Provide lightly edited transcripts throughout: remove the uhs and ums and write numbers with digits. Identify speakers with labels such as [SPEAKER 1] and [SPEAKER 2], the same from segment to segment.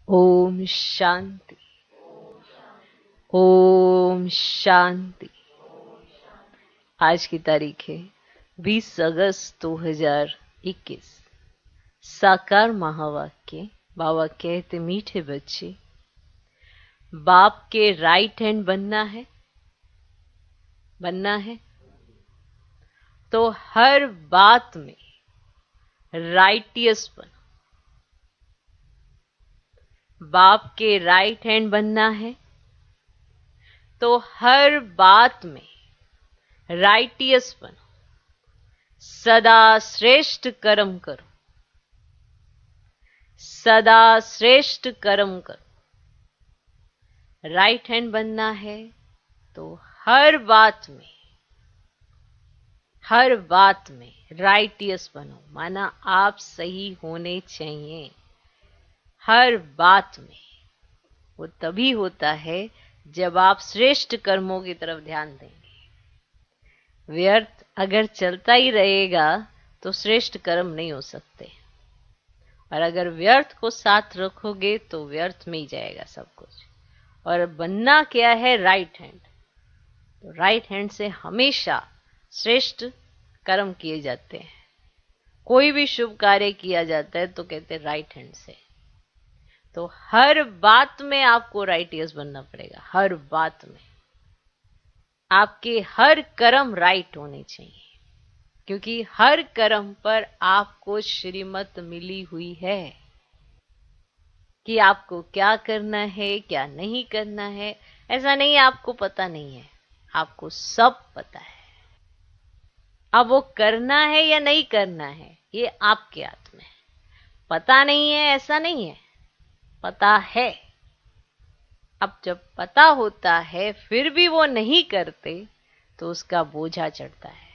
[SPEAKER 1] ओम शांति। ओम शांति। आज की तारीख है 20 अगस्त 2021। साकार महावाक्य। बाबा कहते, मीठे बच्चे, बाप के राइट हैंड बनना है तो हर बात में राइटियस बनो। बाप के राइट हैंड बनना है तो हर बात में राइटियस बनो। सदा श्रेष्ठ कर्म करो। सदा श्रेष्ठ कर्म करो। राइट हैंड बनना है तो हर बात में राइटियस बनो। माना आप सही होने चाहिए हर बात में। वो तभी होता है जब आप श्रेष्ठ कर्मों की तरफ ध्यान देंगे। व्यर्थ अगर चलता ही रहेगा तो श्रेष्ठ कर्म नहीं हो सकते, और अगर व्यर्थ को साथ रखोगे तो व्यर्थ में ही जाएगा सब कुछ। और बनना क्या है? Right hand. तो राइट हैंड से हमेशा श्रेष्ठ कर्म किए जाते हैं। कोई भी शुभ कार्य किया जाता है तो कहते हैं राइट हैंड से। तो हर बात में आपको राइटियस बनना पड़ेगा। हर बात में आपके हर कर्म राइट होने चाहिए, क्योंकि हर कर्म पर आपको श्रीमत मिली हुई है कि आपको क्या करना है, क्या नहीं करना है। ऐसा नहीं आपको पता नहीं है, आपको सब पता है। अब वो करना है या नहीं करना है ये आपके हाथ में है। पता नहीं है ऐसा नहीं है, पता है। अब जब पता होता है फिर भी वो नहीं करते तो उसका बोझा चढ़ता है।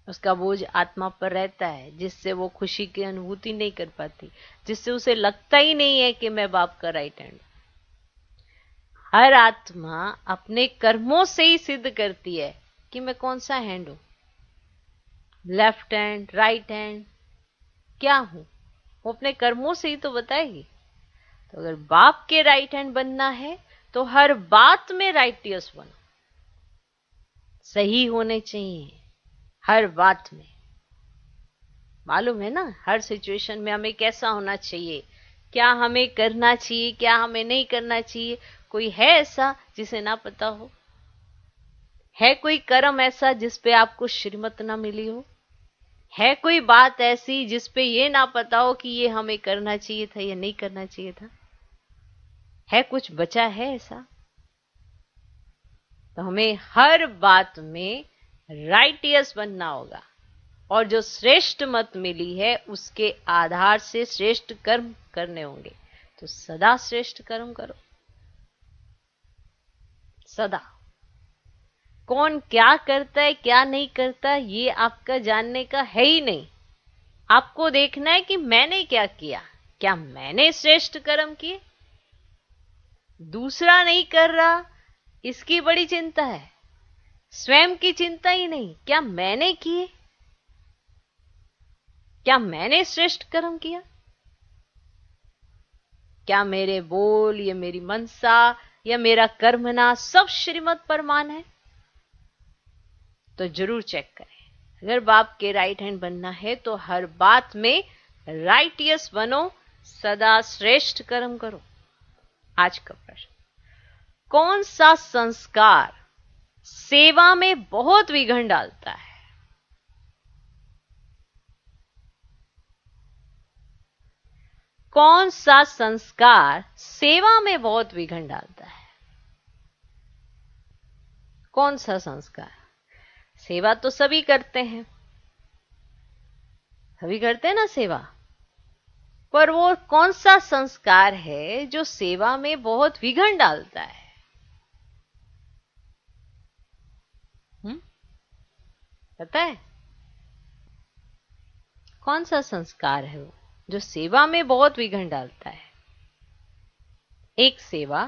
[SPEAKER 1] उसका बोझ आत्मा पर रहता है, जिससे वो खुशी की अनुभूति नहीं कर पाती, जिससे उसे लगता ही नहीं है कि मैं बाप का राइट हैंड। हर आत्मा अपने कर्मों से ही सिद्ध करती है कि मैं कौन सा हैंड हूं, लेफ्ट हैंड, राइट हैंड, क्या हूं। वो अपने कर्मों से ही तो बताएगी। तो अगर बाप के राइट हैंड बनना है तो हर बात में राइटियस बनो। सही होने चाहिए हर बात में। मालूम है ना, हर सिचुएशन में हमें कैसा होना चाहिए, क्या हमें करना चाहिए, क्या हमें नहीं करना चाहिए। कोई है ऐसा जिसे ना पता हो? है कोई कर्म ऐसा जिस पे आपको श्रीमत ना मिली हो? है कोई बात ऐसी जिस पे ये ना पता हो कि ये हमें करना चाहिए था या नहीं करना चाहिए था? है कुछ बचा है ऐसा? तो हमें हर बात में राइटियस बनना होगा, और जो श्रेष्ठ मत मिली है उसके आधार से श्रेष्ठ कर्म करने होंगे। तो सदा श्रेष्ठ कर्म करो। सदा। कौन क्या करता है क्या नहीं करता ये आपका जानने का है ही नहीं। आपको देखना है कि मैंने क्या किया, क्या मैंने श्रेष्ठ कर्म किए। दूसरा नहीं कर रहा इसकी बड़ी चिंता है, स्वयं की चिंता ही नहीं। क्या मैंने किए, क्या मैंने श्रेष्ठ कर्म किया, क्या मेरे बोल, ये मेरी मनसा या मेरा कर्मना सब श्रीमत पर मान है। तो जरूर चेक करें। अगर बाप के राइट हैंड बनना है तो हर बात में राइटियस बनो, सदा श्रेष्ठ कर्म करो। आज का प्रश्न, कौन सा संस्कार सेवा में बहुत विघन डालता है? कौन सा संस्कार सेवा में बहुत विघन डालता है? कौन सा संस्कार? सेवा तो सभी करते हैं, सभी करते हैं ना सेवा, पर वो कौन सा संस्कार है जो सेवा में बहुत विघन डालता है? पता है कौन सा संस्कार है वो जो सेवा में बहुत विघन डालता है? एक सेवा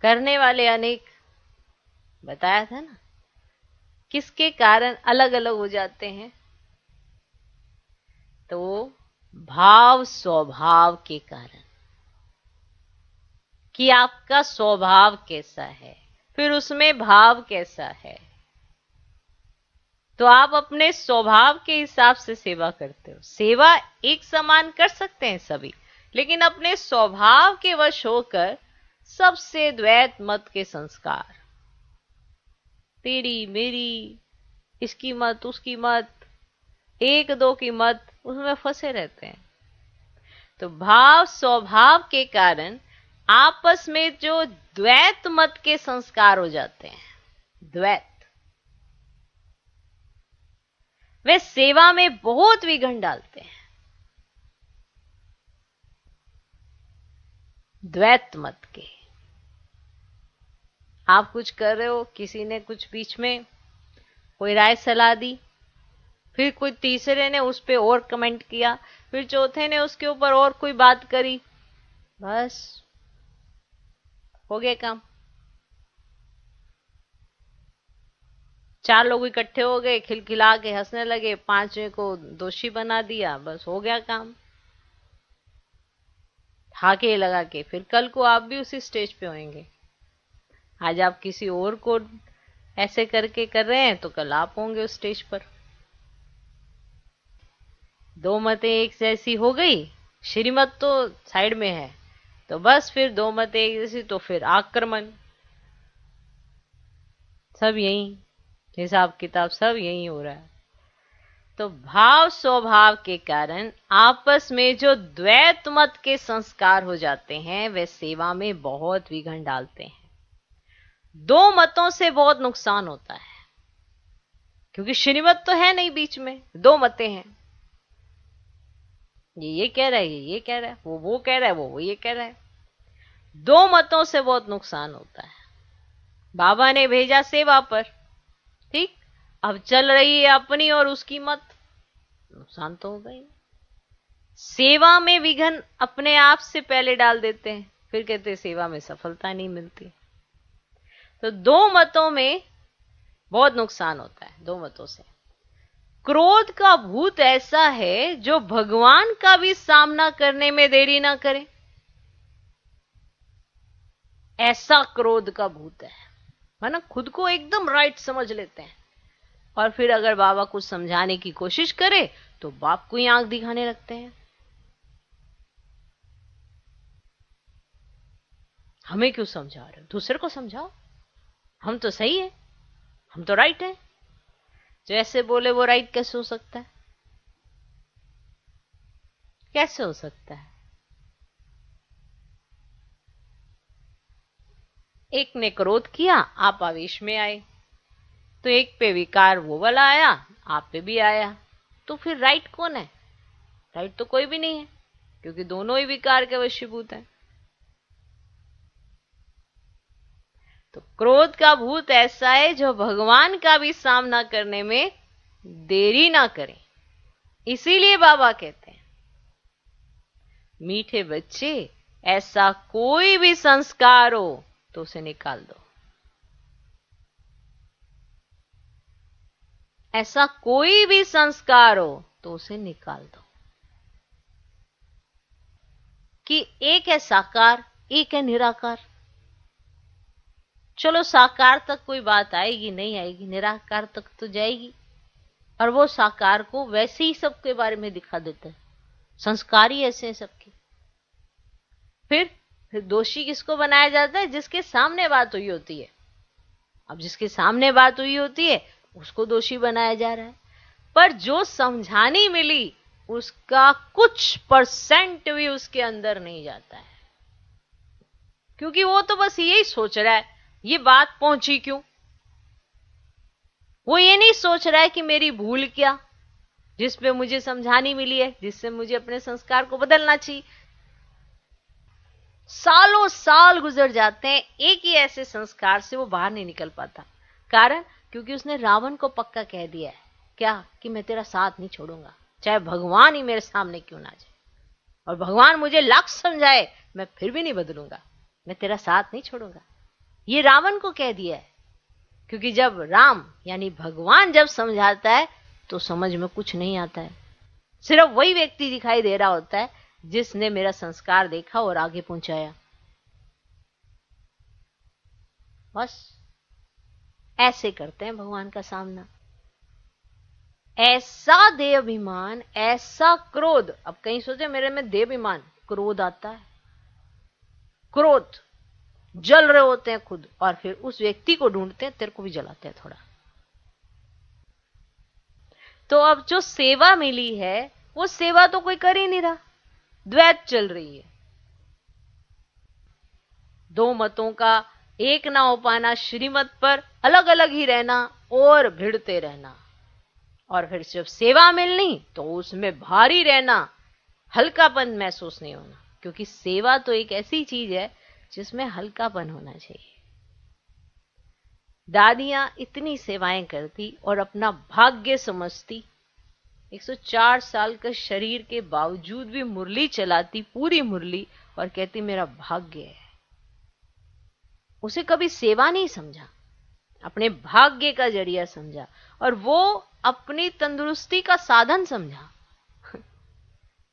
[SPEAKER 1] करने वाले अनेक, बताया था ना, किसके कारण अलग अलग हो जाते हैं? तो भाव स्वभाव के कारण, कि आपका स्वभाव कैसा है, फिर उसमें भाव कैसा है। तो आप अपने स्वभाव के हिसाब से सेवा करते हो। सेवा एक समान कर सकते हैं सभी, लेकिन अपने स्वभाव के वश होकर सबसे द्वैत मत के संस्कार, तेरी मेरी, इसकी मत उसकी मत, एक दो की मत, उसमें फंसे रहते हैं। तो भाव स्वभाव के कारण आपस में जो द्वैत मत के संस्कार हो जाते हैं, द्वैत, वे सेवा में बहुत विघ्न डालते हैं। द्वैत मत के, आप कुछ कर रहे हो, किसी ने कुछ बीच में कोई राय सलाह दी, फिर कोई तीसरे ने उस पे और कमेंट किया, फिर चौथे ने उसके ऊपर और कोई बात करी, बस हो गया काम। चार लोग इकट्ठे हो गए, खिलखिला के हंसने लगे, पांचवें को दोषी बना दिया, बस हो गया काम। हाके लगा के फिर कल को आप भी उसी स्टेज पे होंगे। आज आप किसी और को ऐसे करके कर रहे हैं, तो कल आप होंगे उस स्टेज पर। दो मतें एक जैसी हो गई, श्रीमत तो साइड में है, तो बस फिर दो मतें एक जैसी, तो फिर आक्रमण, सब यही हिसाब किताब, सब यही हो रहा है। तो भाव स्वभाव के कारण आपस में जो द्वैत मत के संस्कार हो जाते हैं, वे सेवा में बहुत विघ्न डालते हैं। दो मतों से बहुत नुकसान होता है, क्योंकि श्रीमत तो है नहीं बीच में, दो मतें हैं। ये कह रहा है, ये कह रहा है, वो कह रहा है, वो ये कह रहा है। दो मतों से बहुत नुकसान होता है। बाबा ने भेजा सेवा पर, ठीक, अब चल रही है अपनी और उसकी मत, नुकसान तो हो गई। सेवा में विघ्न अपने आप से पहले डाल देते हैं, फिर कहते हैं सेवा में सफलता नहीं मिलती। तो दो मतों में बहुत नुकसान होता है, दो मतों से। क्रोध का भूत ऐसा है जो भगवान का भी सामना करने में देरी ना करे, ऐसा क्रोध का भूत है ना। खुद को एकदम राइट समझ लेते हैं, और फिर अगर बाबा कुछ समझाने की कोशिश करे तो बाप को ही आंख दिखाने लगते हैं। हमें क्यों समझा रहे हो, दूसरे को समझाओ, हम तो सही है, हम तो राइट है। जो ऐसे बोले वो राइट कैसे हो सकता है, कैसे हो सकता है। एक ने क्रोध किया, आप आवेश में आए, तो एक पे विकार वो वाला आया, आप पे भी आया, तो फिर राइट कौन है? राइट तो कोई भी नहीं है, क्योंकि दोनों ही विकार के वशीभूत हैं। तो क्रोध का भूत ऐसा है जो भगवान का भी सामना करने में देरी ना करे। इसीलिए बाबा कहते हैं, मीठे बच्चे, ऐसा कोई भी संस्कार हो तो उसे निकाल दो। ऐसा कोई भी संस्कार हो तो उसे निकाल दो। कि एक है साकार, एक है निराकार। चलो साकार तक कोई बात आएगी नहीं आएगी, निराकार तक तो जाएगी। और वो साकार को वैसे ही सबके बारे में दिखा देता है, संस्कार ही ऐसे हैं सबके। फिर दोषी किसको बनाया जाता है? जिसके सामने बात हुई होती है। अब जिसके सामने बात हुई होती है उसको दोषी बनाया जा रहा है, पर जो समझानी मिली उसका कुछ परसेंट भी उसके अंदर नहीं जाता है, क्योंकि वो तो बस यही सोच रहा है ये बात पहुंची क्यों। वो ये नहीं सोच रहा है कि मेरी भूल क्या, जिस पे मुझे समझानी मिली है, जिससे मुझे अपने संस्कार को बदलना चाहिए। सालों साल गुजर जाते हैं, एक ही ऐसे संस्कार से वो बाहर नहीं निकल पाता। कारण, क्योंकि उसने रावण को पक्का कह दिया है क्या, कि मैं तेरा साथ नहीं छोड़ूंगा, चाहे भगवान ही मेरे सामने क्यों ना जाए, और भगवान मुझे लाख समझाए मैं फिर भी नहीं बदलूंगा, मैं तेरा साथ नहीं छोड़ूंगा। ये रावण को कह दिया है, क्योंकि जब राम यानी भगवान जब समझाता है तो समझ में कुछ नहीं आता है। सिर्फ वही व्यक्ति दिखाई दे रहा होता है जिसने मेरा संस्कार देखा और आगे पहुंचाया। बस ऐसे करते हैं भगवान का सामना। ऐसा देहाभिमान, ऐसा क्रोध। अब कहीं सोचे मेरे में देहाभिमान, क्रोध आता है, क्रोध, जल रहे होते हैं खुद, और फिर उस व्यक्ति को ढूंढते हैं, तेरे को भी जलाते हैं थोड़ा। तो अब जो सेवा मिली है वो सेवा तो कोई कर ही नहीं रहा, द्वैत चल रही है। दो मतों का एक ना हो पाना, श्रीमत पर अलग अलग ही रहना और भिड़ते रहना, और फिर जब सेवा मिलनी तो उसमें भारी रहना, हल्कापन महसूस नहीं होना। क्योंकि सेवा तो एक ऐसी चीज है जिसमें हल्कापन होना चाहिए। दादियां इतनी सेवाएं करती और अपना भाग्य समझती, 104 साल का शरीर के बावजूद भी मुरली चलाती, पूरी मुरली, और कहती मेरा भाग्य है। उसे कभी सेवा नहीं समझा, अपने भाग्य का जरिया समझा, और वो अपनी तंदुरुस्ती का साधन समझा।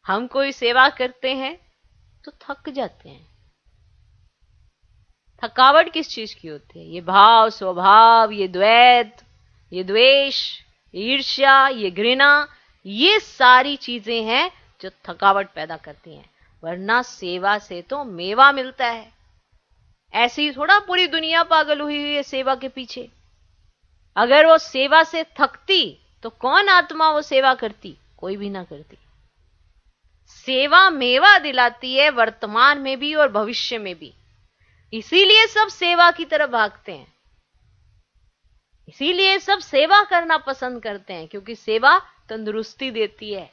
[SPEAKER 1] हम कोई सेवा करते हैं तो थक जाते हैं। थकावट किस चीज की होती है? ये भाव, स्वभाव, ये द्वैत, ये द्वेष, ये ईर्ष्या, ये घृणा, ये सारी चीजें हैं जो थकावट पैदा करती हैं। वरना सेवा से तो मेवा मिलता है। ऐसे ही थोड़ा पूरी दुनिया पागल हुई है सेवा के पीछे। अगर वो सेवा से थकती तो कौन आत्मा वो सेवा करती? कोई भी ना करती। सेवा मेवा दिलाती है, वर्तमान में भी और भविष्य में भी। इसीलिए सब सेवा की तरफ भागते हैं, इसीलिए सब सेवा करना पसंद करते हैं, क्योंकि सेवा तंदुरुस्ती देती है।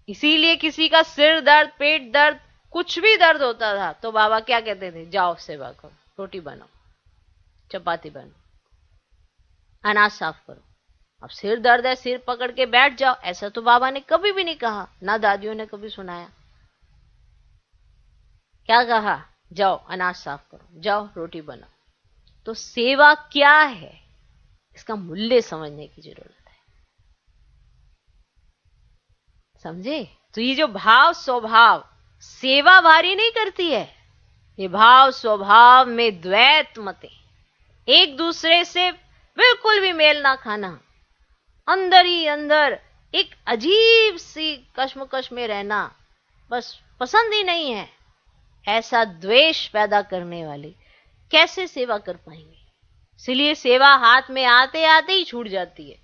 [SPEAKER 1] इसीलिए किसी का सिर दर्द, पेट दर्द, कुछ भी दर्द होता था तो बाबा क्या कहते थे? जाओ सेवा करो, रोटी बनाओ, चपाती बनाओ, अनाज साफ करो। अब सिर दर्द है, सिर पकड़ के बैठ जाओ, ऐसा तो बाबा ने कभी भी नहीं कहा, ना दादियों ने कभी सुनाया। क्या कहा? जाओ अनाज साफ करो, जाओ रोटी बनाओ। तो सेवा क्या है, इसका मूल्य समझने की जरूरत है। समझे? तो ये जो भाव स्वभाव, सेवा भारी नहीं करती है। ये भाव स्वभाव में द्वैत मते, एक दूसरे से बिल्कुल भी मेल ना खाना, अंदर ही अंदर एक अजीब सी कश्मकश में रहना, बस पसंद ही नहीं है, ऐसा द्वेष पैदा करने वाले कैसे सेवा कर पाएंगे? इसलिए सेवा हाथ में आते आते ही छूट जाती है।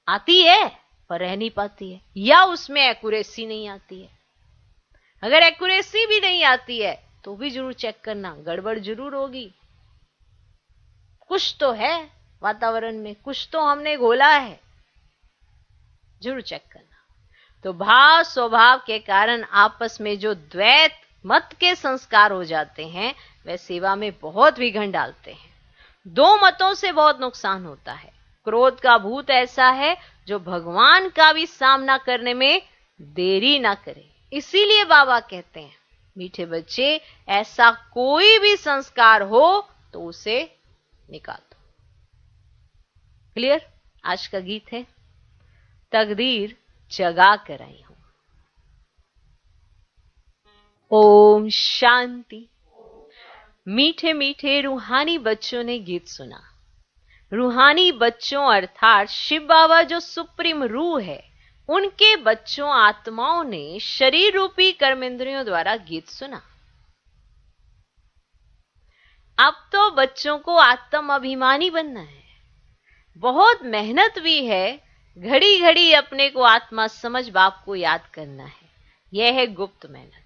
[SPEAKER 1] आती है पर रह नहीं पाती है, या उसमें एक्यूरेसी नहीं आती है। अगर एक्यूरेसी भी नहीं आती है तो भी जरूर चेक करना, गड़बड़ जरूर होगी। कुछ तो है वातावरण में, कुछ तो हमने घोला है, जरूर चेक करना। तो भाव स्वभाव के कारण आपस में जो द्वैत मत के संस्कार हो जाते हैं, वह सेवा में बहुत विघन डालते हैं। दो मतों से बहुत नुकसान होता है। क्रोध का भूत ऐसा है जो भगवान का भी सामना करने में देरी ना करे। इसीलिए बाबा कहते हैं, मीठे बच्चे, ऐसा कोई भी संस्कार हो तो उसे निकाल दो। क्लियर? आज का गीत है तकदीर जगा कर आई हूं। ओम शांति। मीठे मीठे रूहानी बच्चों ने गीत सुना। रूहानी बच्चों अर्थात शिव बाबा जो सुप्रीम रूह है, उनके बच्चों आत्माओं ने शरीर रूपी कर्मेंद्रियों द्वारा गीत सुना। अब तो बच्चों को आत्म अभिमानी बनना है। बहुत मेहनत भी है, घड़ी घड़ी अपने को आत्मा समझ बाप को याद करना है। यह है गुप्त मेहनत।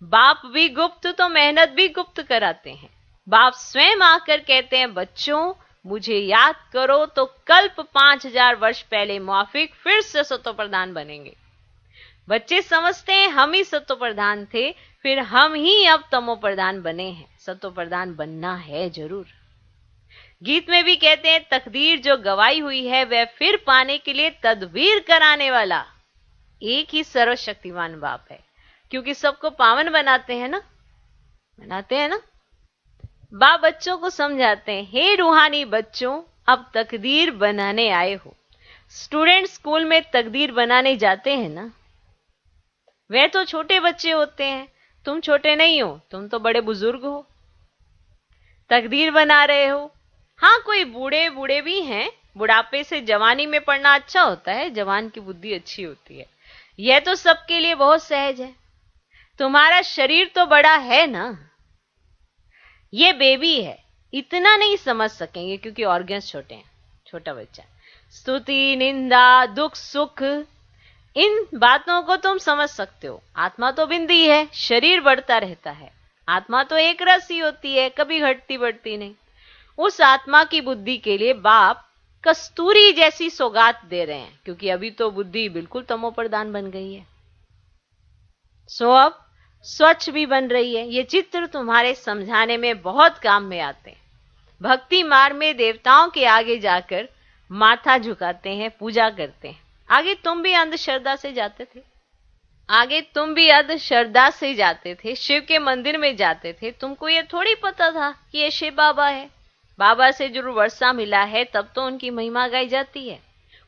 [SPEAKER 1] बाप भी गुप्त तो मेहनत भी गुप्त कराते हैं। बाप स्वयं आकर कहते हैं, बच्चों मुझे याद करो तो कल्प 5000 वर्ष पहले माफिक फिर से सत्व प्रधान बनेंगे। बच्चे समझते हैं हम ही सत्व प्रधान थे, फिर हम ही अब तमो प्रधान बने हैं। सत्व प्रधान बनना है जरूर। गीत में भी कहते हैं, तकदीर जो गवाई हुई है वह फिर पाने के लिए तदबीर कराने वाला एक ही सर्वशक्तिमान बाप है। क्योंकि सबको पावन बनाते हैं ना, बाप बच्चों को समझाते हैं, हे रूहानी बच्चों, अब तकदीर बनाने आए हो। स्टूडेंट स्कूल में तकदीर बनाने जाते हैं ना, वे तो छोटे बच्चे होते हैं। तुम छोटे नहीं हो, तुम तो बड़े बुजुर्ग हो, तकदीर बना रहे हो। हाँ, कोई बूढ़े बूढ़े भी हैं, बुढ़ापे से जवानी में पढ़ना अच्छा होता है, जवान की बुद्धि अच्छी होती है। यह तो सबके लिए बहुत सहज है। तुम्हारा शरीर तो बड़ा है ना, ये बेबी है, इतना नहीं समझ सकेंगे क्योंकि ऑर्गन्स छोटे हैं, छोटा बच्चा। स्तुति, निंदा, दुख, सुख, इन बातों को तुम समझ सकते हो। आत्मा तो बिंदी है, शरीर बढ़ता रहता है। आत्मा तो एक रस ही होती है, कभी घटती बढ़ती नहीं। उस आत्मा की बुद्धि के लिए बाप कस्तूरी जैसी सौगात दे रहे हैं, क्योंकि अभी तो बुद्धि बिल्कुल तमो प्रधान बन गई है। सो अब स्वच्छ भी बन रही है। ये चित्र तुम्हारे समझाने में बहुत काम में आते हैं। भक्ति मार्ग में देवताओं के आगे जाकर माथा झुकाते हैं, पूजा करते हैं। आगे तुम भी अंधश्रद्धा से जाते थे, आगे तुम भी अंधश्रद्धा से जाते थे, शिव के मंदिर में जाते थे। तुमको ये थोड़ी पता था कि ये शिव बाबा है। बाबा से जरूर वर्षा मिला है, तब तो उनकी महिमा गाई जाती है।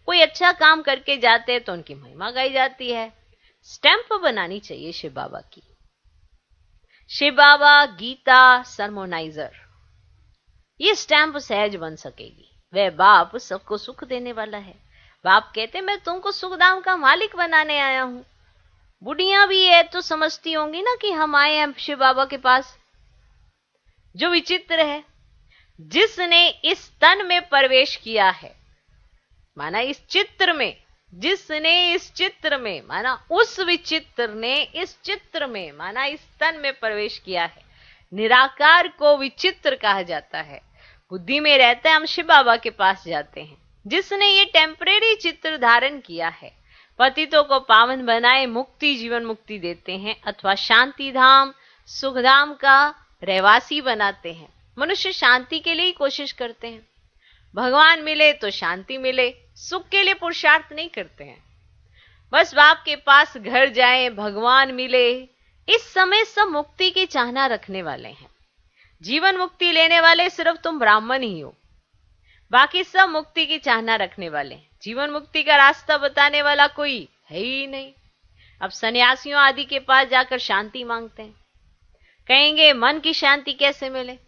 [SPEAKER 1] कोई अच्छा काम करके जाते हैं तो उनकी महिमा गाई जाती है। स्टैंप बनानी चाहिए शिव बाबा की। शिव बाबा, गीता, सरमोनाइजर, ये स्टैंप सहज बन सकेगी। वह बाप सबको सुख देने वाला है। बाप कहते मैं तुमको सुखधाम का मालिक बनाने आया हूं। बुढ़िया भी है तो समझती होंगी ना कि हम आए हैं शिव बाबा के पास। जो विचित्र है, जिसने इस तन में प्रवेश किया है, माना इस चित्र में, जिसने इस चित्र में, माना उस विचित्र ने इस चित्र में, माना इस तन में प्रवेश किया है। निराकार को विचित्र कहा जाता है। बुद्धि में रहता है, हम शिव बाबा के पास जाते हैं। जिसने ये टेम्परेरी चित्र धारण किया है, पतितों को पावन बनाए मुक्ति, जीवन मुक्ति देते हैं, अथवा शांति धाम, सुख धाम का रहवासी बनाते हैं। मनुष्य शांति के लिए ही कोशिश करते हैं। भगवान मिले तो शांति मिले, सुख के लिए पुरुषार्थ नहीं करते हैं। बस बाप के पास घर जाए, भगवान मिले। इस समय सब मुक्ति की चाहना रखने वाले हैं। जीवन मुक्ति लेने वाले सिर्फ तुम ब्राह्मण ही हो, बाकी सब मुक्ति की चाहना रखने वाले। जीवन मुक्ति का रास्ता बताने वाला कोई है ही नहीं। अब सन्यासियों आदि के पास जाकर शांति मांगते हैं, कहेंगे मन की शांति कैसे मिले।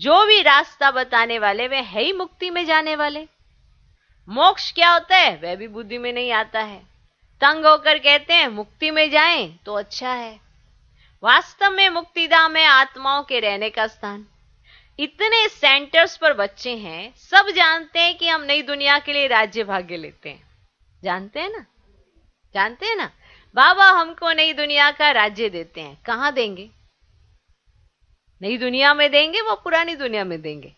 [SPEAKER 1] जो भी रास्ता बताने वाले वे है ही मुक्ति में जाने वाले। मोक्ष क्या होता है वह भी बुद्धि में नहीं आता है। तंग होकर कहते हैं मुक्ति में जाएं तो अच्छा है। वास्तव में मुक्तिधाम है आत्माओं के रहने का स्थान। इतने सेंटर्स पर बच्चे हैं, सब जानते हैं कि हम नई दुनिया के लिए राज्य भाग्य लेते हैं। जानते हैं ना, जानते हैं ना, बाबा हमको नई दुनिया का राज्य देते हैं। कहां देंगे? नई दुनिया में देंगे, वो पुरानी दुनिया में देंगे।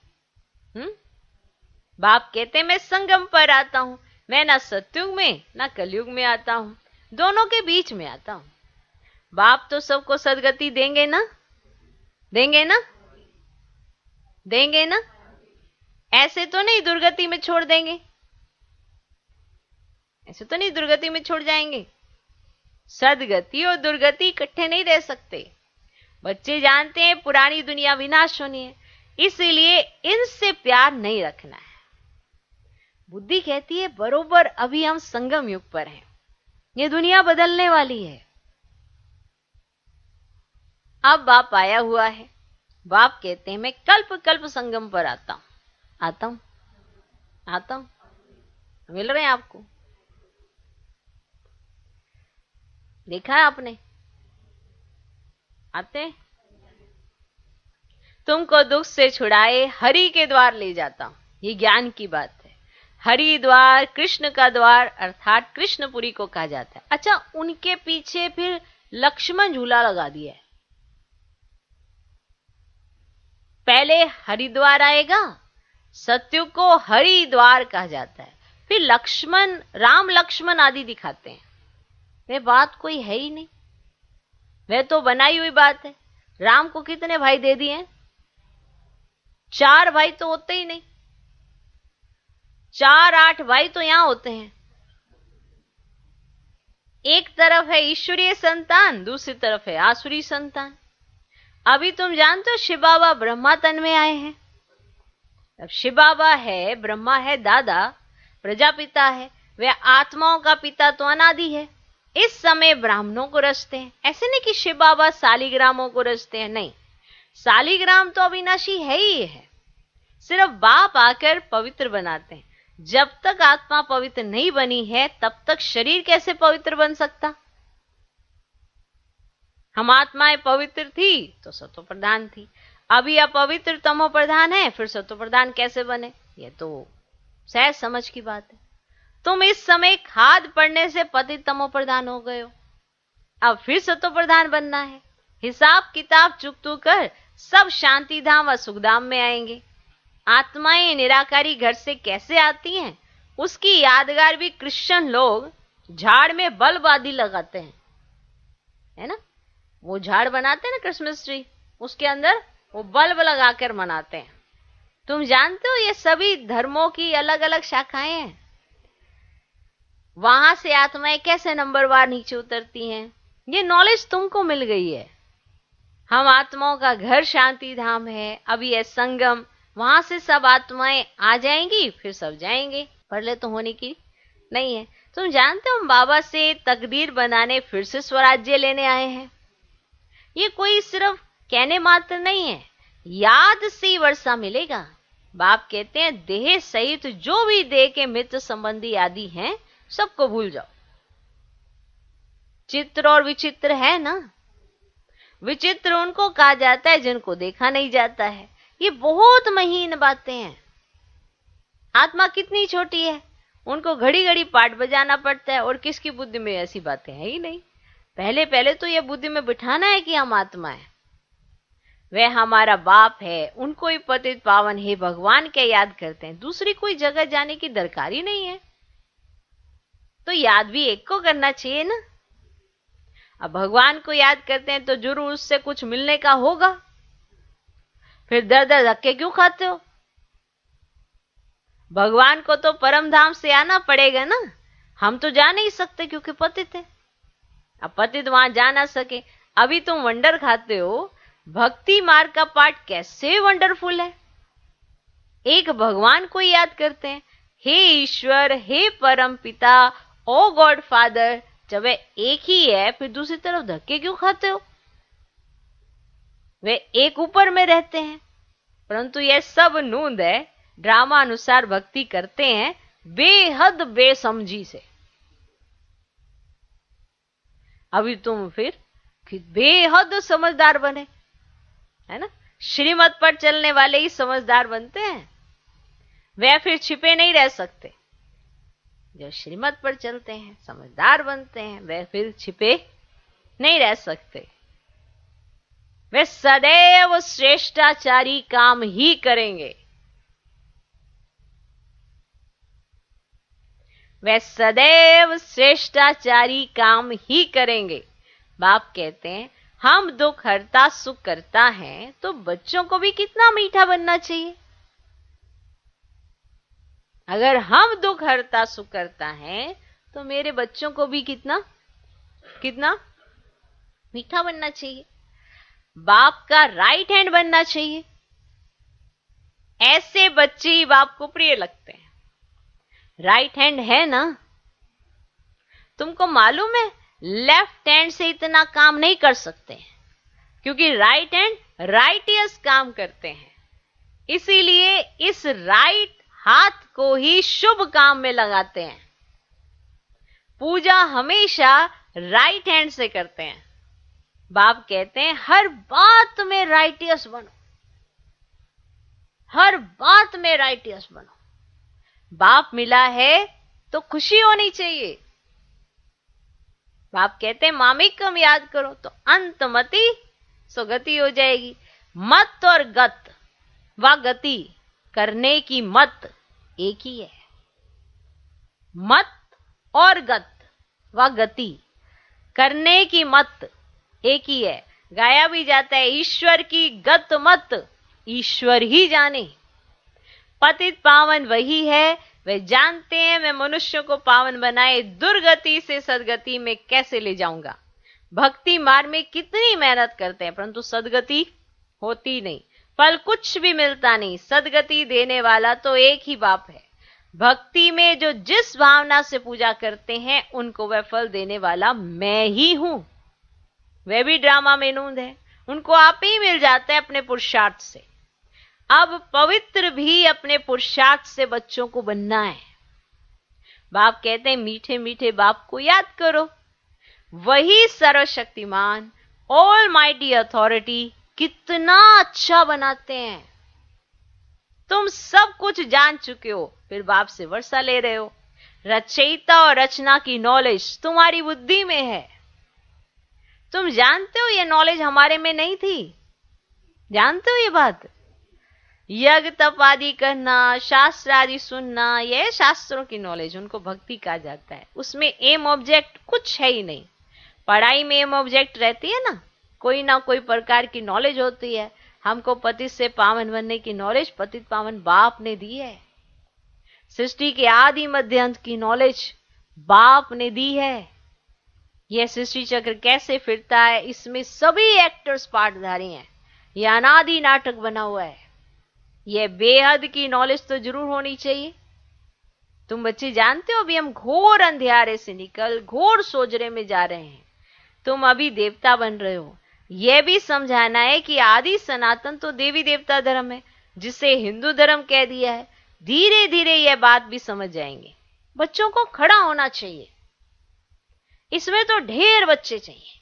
[SPEAKER 1] बाप कहते हैं मैं संगम पर आता हूं। मैं ना सतयुग में ना कलयुग में आता हूं, दोनों के बीच में आता हूं। बाप तो सबको सदगति देंगे ना, देंगे ना, देंगे ना। ऐसे तो नहीं दुर्गति में छोड़ देंगे, ऐसे तो नहीं दुर्गति में छोड़ जाएंगे। सदगति और दुर्गति इकट्ठे नहीं रह सकते। बच्चे जानते हैं पुरानी दुनिया विनाश होनी है, इसलिए इनसे प्यार नहीं रखना है। बुद्धि कहती है बरोबर अभी हम संगम युग पर हैं, ये दुनिया बदलने वाली है। अब बाप आया हुआ है। बाप कहते हैं मैं कल्प कल्प संगम पर आता हूं, आता हूं, आता हूं। मिल रहे हैं आपको? देखा है आपने? आते हैं। तुमको दुख से छुड़ाए हरि के द्वार ले जाता हूं, ये ज्ञान की बात है। हरि द्वार, कृष्ण का द्वार, अर्थात कृष्णपुरी को कहा जाता है। अच्छा, उनके पीछे फिर लक्ष्मण झूला लगा दिया है। पहले हरिद्वार आएगा, सत्युग को हरिद्वार कहा जाता है। फिर लक्ष्मण, राम लक्ष्मण आदि दिखाते हैं। वह बात कोई है ही नहीं, वह तो बनाई हुई बात है। राम को कितने भाई दे दिए हैं? 4 भाई तो होते ही नहीं। 4 8 भाई तो यहां होते हैं। एक तरफ है ईश्वरीय संतान, दूसरी तरफ है आसुरी संतान। अभी तुम जानते हो शिव बाबा ब्रह्मा तन में आए हैं। अब शिव बाबा है, ब्रह्मा है दादा, प्रजापिता है, वह आत्माओं का पिता तो अनादि है। इस समय ब्राह्मणों को रचते हैं, ऐसे नहीं कि शिव बाबा सालिग्रामों को रचते हैं, नहीं, सालिग्राम तो अविनाशी है ही है, सिर्फ बाप आकर पवित्र बनाते हैं। जब तक आत्मा पवित्र नहीं बनी है तब तक शरीर कैसे पवित्र बन सकता? हम आत्माएं पवित्र थी तो सतो प्रधान थी, अभी अपवित्र तमो प्रधान है, फिर सतो प्रधान कैसे बने? ये तो सहज समझ की बात है। तुम इस समय खाद पड़ने से पतित तमो प्रधान हो गए हो, अब फिर सतो प्रधान बनना है। हिसाब किताब चुकतू कर सब शांति धाम व सुखधाम में आएंगे। आत्माएं निराकारी घर से कैसे आती हैं उसकी यादगार भी क्रिश्चियन लोग झाड़ में बल्ब आदि लगाते हैं, है ना, वो झाड़ बनाते हैं ना क्रिसमस ट्री, उसके अंदर वो बल्ब लगाकर मनाते हैं। तुम जानते हो ये सभी धर्मों की अलग अलग शाखाएं हैं। वहां से आत्माएं कैसे नंबरवार नीचे उतरती हैं, ये नॉलेज तुमको मिल गई है। हम आत्माओं का घर शांति धाम है, अभी है संगम, वहां से सब आत्माएं आ जाएंगी, फिर सब जाएंगे, परले तो होने की नहीं है। तुम जानते हो हम बाबा से तकदीर बनाने फिर से स्वराज्य लेने आए हैं। ये कोई सिर्फ कहने मात्र नहीं है, याद से वर्षा मिलेगा। बाप कहते हैं देह सहित जो भी देह के मित्र संबंधी आदि हैं सबको भूल जाओ। चित्र और विचित्र है ना, विचित्र उनको कहा जाता है जिनको देखा नहीं जाता है। ये बहुत महीन बातें हैं। आत्मा कितनी छोटी है, उनको घड़ी घड़ी पाठ बजाना पड़ता है, और किसकी बुद्धि में ऐसी बातें हैं ही नहीं। पहले पहले तो ये बुद्धि में बिठाना है कि हम आत्मा है, वह हमारा बाप है, उनको ही पतित पावन हे भगवान के याद करते हैं, दूसरी कोई जगह जाने की दरकार ही नहीं है। तो याद भी एक को करना चाहिए ना। अब भगवान को याद करते हैं तो जरूर उससे कुछ मिलने का होगा, फिर दर दर धक्के क्यों खाते हो? भगवान को तो परम धाम से आना पड़ेगा ना, हम तो जा नहीं सकते क्योंकि पतित है। अब पतित वहां जा ना सके, अभी तुम वंडर खाते हो। भक्ति मार्ग का पाठ कैसे वंडरफुल है। एक भगवान को याद करते हैं, हे ईश्वर, हे परम पिता, ओ गॉड फादर। जब वे एक ही है फिर दूसरी तरफ धक्के क्यों खाते हो? वे एक ऊपर में रहते हैं, परंतु यह सब नूंद है। ड्रामा अनुसार भक्ति करते हैं बेहद बेसमझी से। अभी तुम फिर बेहद समझदार बने, है ना। श्रीमत पर चलने वाले ही समझदार बनते हैं, वे फिर छिपे नहीं रह सकते। जो श्रीमत पर चलते हैं समझदार बनते हैं, वे फिर छिपे नहीं रह सकते। वे सदैव श्रेष्ठाचारी काम ही करेंगे, वे सदैव श्रेष्ठाचारी काम ही करेंगे। बाप कहते हैं हम दुख हरता सुख करता है, तो बच्चों को भी कितना मीठा बनना चाहिए। अगर हम दुख हरता सुख करता है तो मेरे बच्चों को भी कितना कितना मीठा बनना चाहिए, बाप का राइट हैंड बनना चाहिए। ऐसे बच्चे ही बाप को प्रिय लगते हैं। राइट हैंड है ना, तुमको मालूम है लेफ्ट हैंड से इतना काम नहीं कर सकते हैं, क्योंकि राइट हैंड राइटियस काम करते हैं। इसीलिए इस राइट हाथ को ही शुभ काम में लगाते हैं। पूजा हमेशा राइट हैंड से करते हैं। बाप कहते हैं हर बात में राइटियस बनो, हर बात में राइटियस बनो। बाप मिला है तो खुशी होनी चाहिए। बाप कहते हैं मामिकम याद करो तो अंतमति सुगति हो जाएगी। मत और गत व गति करने की मत एक ही है। मत और गत व गति करने की मत एक ही है। गाया भी जाता है ईश्वर की गत मत ईश्वर ही जाने। पतित पावन वही है, वे जानते हैं मैं मनुष्य को पावन बनाए दुर्गति से सदगति में कैसे ले जाऊंगा। भक्ति मार्ग में कितनी मेहनत करते हैं परंतु सदगति होती नहीं, फल कुछ भी मिलता नहीं। सदगति देने वाला तो एक ही बाप है। भक्ति में जो जिस भावना से पूजा करते हैं उनको वह फल देने वाला मैं ही हूं। वह भी ड्रामा में नूंद है, उनको आप ही मिल जाता है अपने पुरुषार्थ से। अब पवित्र भी अपने पुरुषार्थ से बच्चों को बनना है। बाप कहते हैं मीठे मीठे बाप को याद करो, वही सर्वशक्तिमान ऑल माइटी अथॉरिटी कितना अच्छा बनाते हैं। तुम सब कुछ जान चुके हो, फिर बाप से वर्षा ले रहे हो। रचयिता और रचना की नॉलेज तुम्हारी बुद्धि में है। तुम जानते हो ये नॉलेज हमारे में नहीं थी, जानते हो ये बात। यज्ञ तप आदि करना, शास्त्र आदि सुनना, यह शास्त्रों की नॉलेज, उनको भक्ति कहा जाता है। उसमें एम ऑब्जेक्ट कुछ है ही नहीं। पढ़ाई में एम ऑब्जेक्ट रहती है ना कोई प्रकार की नॉलेज होती है। हमको पतित से पावन बनने की नॉलेज पतित पावन बाप ने दी है। सृष्टि के आदि मध्य अंत की नॉलेज बाप ने दी है। यह सृष्टि चक्र कैसे फिरता है, इसमें सभी एक्टर्स पार्टधारी हैं। यह अनादि नाटक बना हुआ है। यह बेहद की नॉलेज तो जरूर होनी चाहिए। तुम बच्चे जानते हो अभी हम घोर अंधियारे से निकल घोर सोजरे में जा रहे हैं। तुम अभी देवता बन रहे हो। यह भी समझाना है कि आदि सनातन तो देवी देवता धर्म है, जिसे हिंदू धर्म कह दिया है। धीरे धीरे यह बात भी समझ जाएंगे। बच्चों को खड़ा होना चाहिए। इसमें तो ढेर बच्चे चाहिए।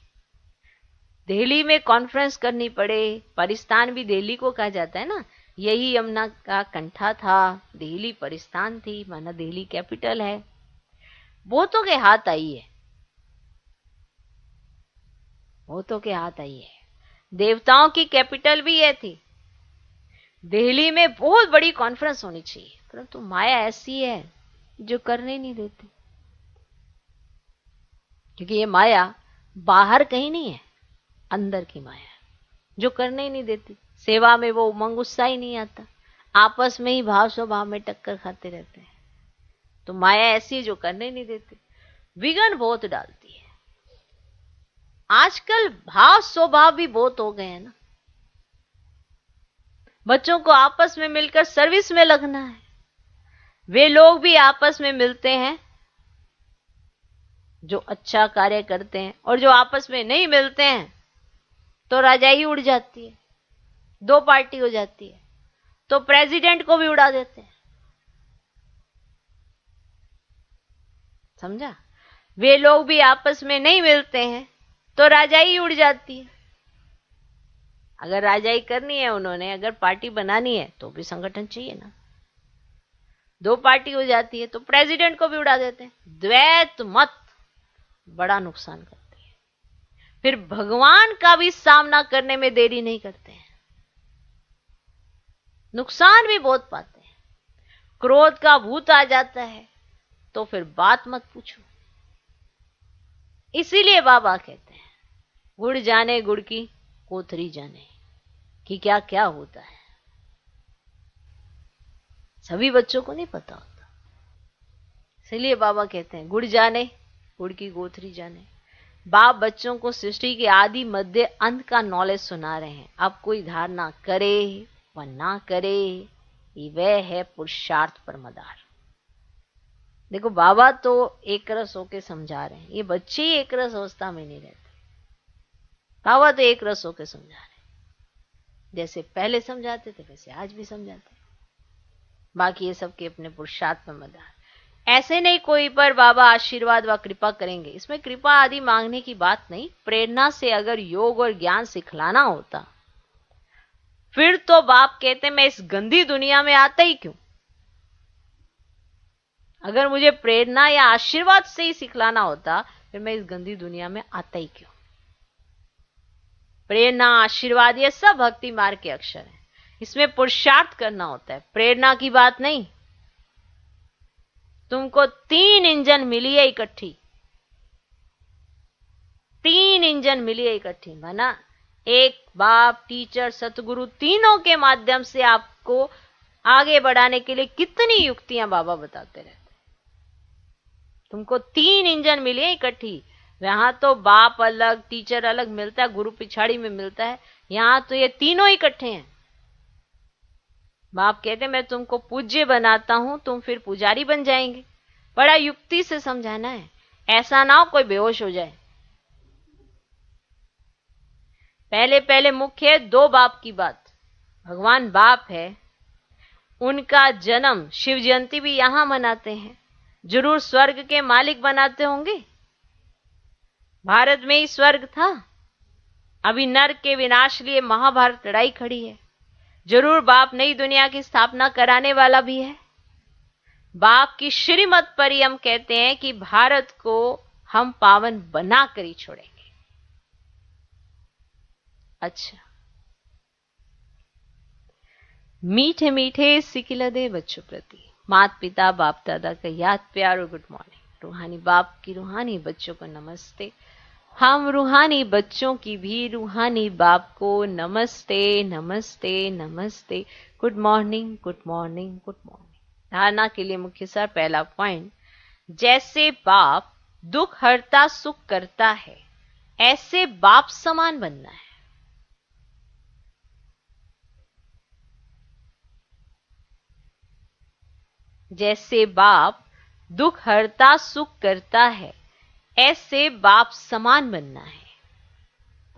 [SPEAKER 1] दिल्ली में कॉन्फ्रेंस करनी पड़े, परिस्तान भी दिल्ली को कहा जाता है ना। यही यमुना का कंठा था, दिल्ली परिस्तान थी, माना दिल्ली कैपिटल है। बहुतों के हाथ आई है, बहुतों के हाथ आई है। देवताओं की कैपिटल भी यह थी। दिल्ली में बहुत बड़ी कॉन्फ्रेंस होनी चाहिए, परंतु माया ऐसी है जो करने नहीं देती। क्योंकि ये माया बाहर कहीं नहीं है, अंदर की माया है जो करने ही नहीं देती। सेवा में वो उमंग उत्साह ही नहीं आता, आपस में ही भाव स्वभाव में टक्कर खाते रहते हैं। तो माया ऐसी है जो करने नहीं देती, विघ्न बहुत डालती है। आजकल भाव स्वभाव भी बहुत हो गए हैं ना। बच्चों को आपस में मिलकर सर्विस में लगना है। वे लोग भी आपस में मिलते हैं जो अच्छा कार्य करते हैं, और जो आपस में नहीं मिलते हैं तो राजाई उड़ जाती है, दो पार्टी हो जाती है। तो प्रेसिडेंट को भी उड़ा देते हैं। समझा? वे लोग भी आपस में नहीं मिलते हैं तो राजाई उड़ जाती है। अगर राजाई करनी है उन्होंने, अगर पार्टी बनानी है तो भी संगठन चाहिए ना। दो पार्टी हो जाती है तो प्रेसिडेंट को भी उड़ा देते हैं। द्वैत मत बड़ा नुकसान करती है। फिर भगवान का भी सामना करने में देरी नहीं करते हैं, नुकसान भी बहुत पाते हैं। क्रोध का भूत आ जाता है तो फिर बात मत पूछो। इसीलिए बाबा कहते हैं गुड़ जाने गुड़ की कोथरी जाने कि क्या क्या होता है। सभी बच्चों को नहीं पता होता, इसलिए बाबा कहते हैं गुड़ जाने गुड़ की कोथरी जाने। बाप बच्चों को सृष्टि के आदि मध्य अंत का नॉलेज सुना रहे हैं। अब कोई धारणा करे व ना करे, ये वह है पुरुषार्थ परमदार। देखो बाबा तो एक रस होके समझा रहे हैं, ये बच्चे ही एक रस अवस्था में नहीं रहते। बाबा तो एक रस होके समझा रहे हैं, जैसे पहले समझाते थे वैसे आज भी समझाते हैं। बाकी ये सब के अपने पुरुषार्थ परमदार। ऐसे नहीं कोई पर बाबा आशीर्वाद व कृपा करेंगे। इसमें कृपा आदि मांगने की बात नहीं। प्रेरणा से अगर योग और ज्ञान सिखलाना होता फिर तो बाप कहते मैं इस गंदी दुनिया में आता ही क्यों। अगर मुझे प्रेरणा या आशीर्वाद से ही सिखलाना होता फिर मैं इस गंदी दुनिया में आता ही क्यों। प्रेरणा आशीर्वाद ये सब भक्ति मार्ग के अक्षर हैं। इसमें पुरुषार्थ करना होता है, प्रेरणा की बात नहीं। तुमको 3 इंजन मिली है इकट्ठी, 3 इंजन मिली है इकट्ठी। माना एक बाप टीचर सतगुरु तीनों के माध्यम से आपको आगे बढ़ाने के लिए कितनी युक्तियां बाबा बताते रहते। तुमको 3 इंजन मिली है इकट्ठी। यहां तो बाप अलग टीचर अलग मिलता है, गुरु पिछाड़ी में मिलता है। यहां तो ये तीनों इकट्ठे हैं। बाप कहते मैं तुमको पूज्य बनाता हूं, तुम फिर पुजारी बन जाएंगे। बड़ा युक्ति से समझाना है, ऐसा ना हो कोई बेहोश हो जाए। पहले पहले मुख्य दो बाप की बात। भगवान बाप है, उनका जन्म शिव जयंती भी यहां मनाते हैं, जरूर स्वर्ग के मालिक बनाते होंगे। भारत में ही स्वर्ग था, अभी नर्क के विनाश लिए महाभारत लड़ाई खड़ी है। जरूर बाप नई दुनिया की स्थापना कराने वाला भी है। बाप की श्रीमत पर ही हम कहते हैं कि भारत को हम पावन बना कर ही छोड़ेंगे। अच्छा, मीठे मीठे सिकिलदे बच्चों प्रति माता पिता बाप दादा का याद प्यार और गुड मॉर्निंग। रूहानी बाप की रूहानी बच्चों को नमस्ते। हम रूहानी बच्चों की भी रूहानी बाप को नमस्ते नमस्ते नमस्ते। Good morning good morning good morning. धारणा के लिए मुख्य सार पहला पॉइंट, जैसे बाप दुख हरता सुख करता है, ऐसे बाप समान बनना है। जैसे बाप दुख हरता सुख करता है, ऐसे बाप समान बनना है।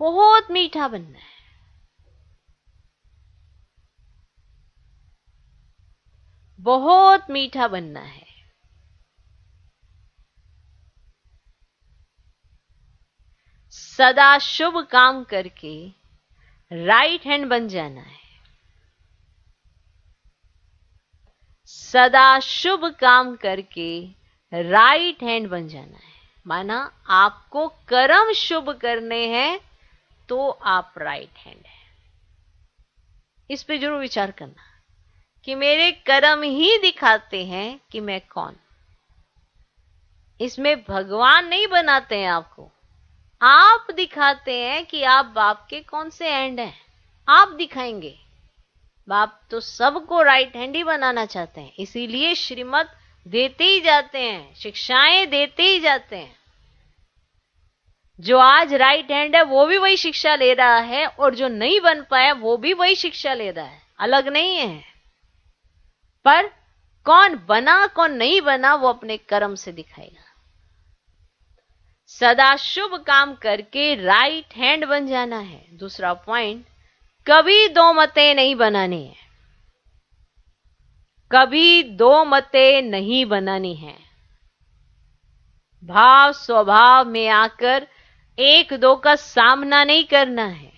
[SPEAKER 1] बहुत मीठा बनना है, बहुत मीठा बनना है। सदा शुभ काम करके राइट हैंड बन जाना है। सदा शुभ काम करके राइट हैंड बन जाना है। माना आपको कर्म शुभ करने हैं तो आप राइट हैंड हैं। इस पे जरूर विचार करना कि मेरे कर्म ही दिखाते हैं कि मैं कौन। इसमें भगवान नहीं बनाते हैं आपको, आप दिखाते हैं कि आप बाप के कौन से हैंड हैं। आप दिखाएंगे। बाप तो सबको राइट हैंड ही बनाना चाहते हैं, इसीलिए श्रीमत देते ही जाते हैं, शिक्षाएं देते ही जाते हैं। जो आज राइट हैंड है वो भी वही शिक्षा ले रहा है, और जो नहीं बन पाया वो भी वही शिक्षा ले रहा है, अलग नहीं है। पर कौन बना कौन नहीं बना वो अपने कर्म से दिखाएगा। सदा शुभ काम करके राइट हैंड बन जाना है। दूसरा पॉइंट, कभी दो मतें नहीं बनानी है। कभी दो मतें नहीं बनानी है। भाव स्वभाव में आकर एक दो का सामना नहीं करना है।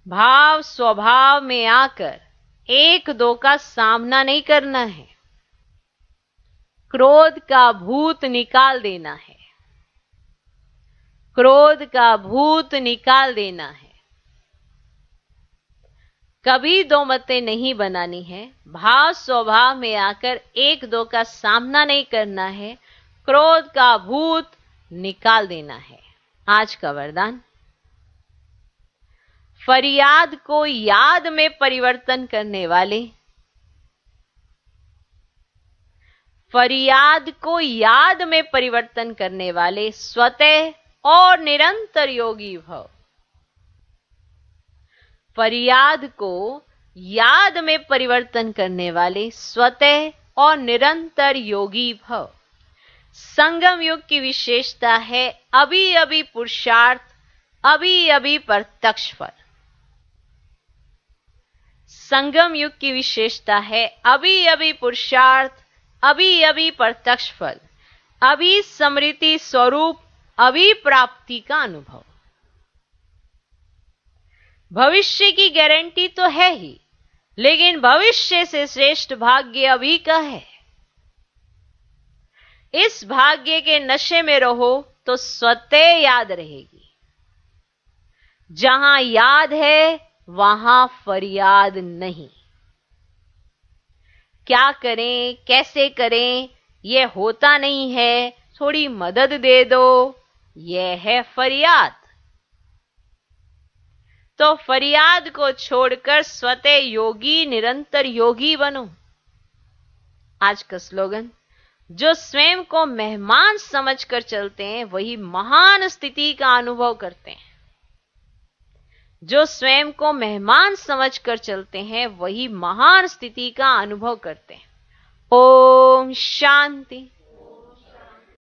[SPEAKER 1] भाव स्वभाव में आकर एक दो का सामना नहीं करना है। क्रोध का भूत निकाल देना है। क्रोध का भूत निकाल देना है। कभी दो मतें नहीं बनानी है। भाव स्वभाव में आकर एक दो का सामना नहीं करना है। क्रोध का भूत निकाल देना है। आज का वरदान, फरियाद को याद में परिवर्तन करने वाले, फरियाद को याद में परिवर्तन करने वाले स्वतः और निरंतर योगी भव। फरियाद को याद में परिवर्तन करने वाले स्वतः और निरंतर योगी भव। संगम युग की विशेषता है अभी अभी पुरुषार्थ, अभी अभी प्रत्यक्ष फल। संगम युग की विशेषता है अभी अभी पुरुषार्थ, अभी अभी प्रत्यक्ष फल, अभी स्मृति स्वरूप, अभी प्राप्ति का अनुभव। भविष्य की गारंटी तो है ही, लेकिन भविष्य से श्रेष्ठ भाग्य अभी का है। इस भाग्य के नशे में रहो तो स्वतः याद रहेगी। जहां याद है वहां फरियाद नहीं। क्या करें कैसे करें, यह होता नहीं है, थोड़ी मदद दे दो, यह है फरियाद। तो फरियाद को छोड़कर स्वतः योगी, निरंतर योगी बनो। आज का स्लोगन, जो स्वयं को मेहमान समझकर चलते हैं वही महान स्थिति का अनुभव करते हैं। जो स्वयं को मेहमान समझकर चलते हैं वही महान स्थिति का अनुभव करते हैं। ओम शांति।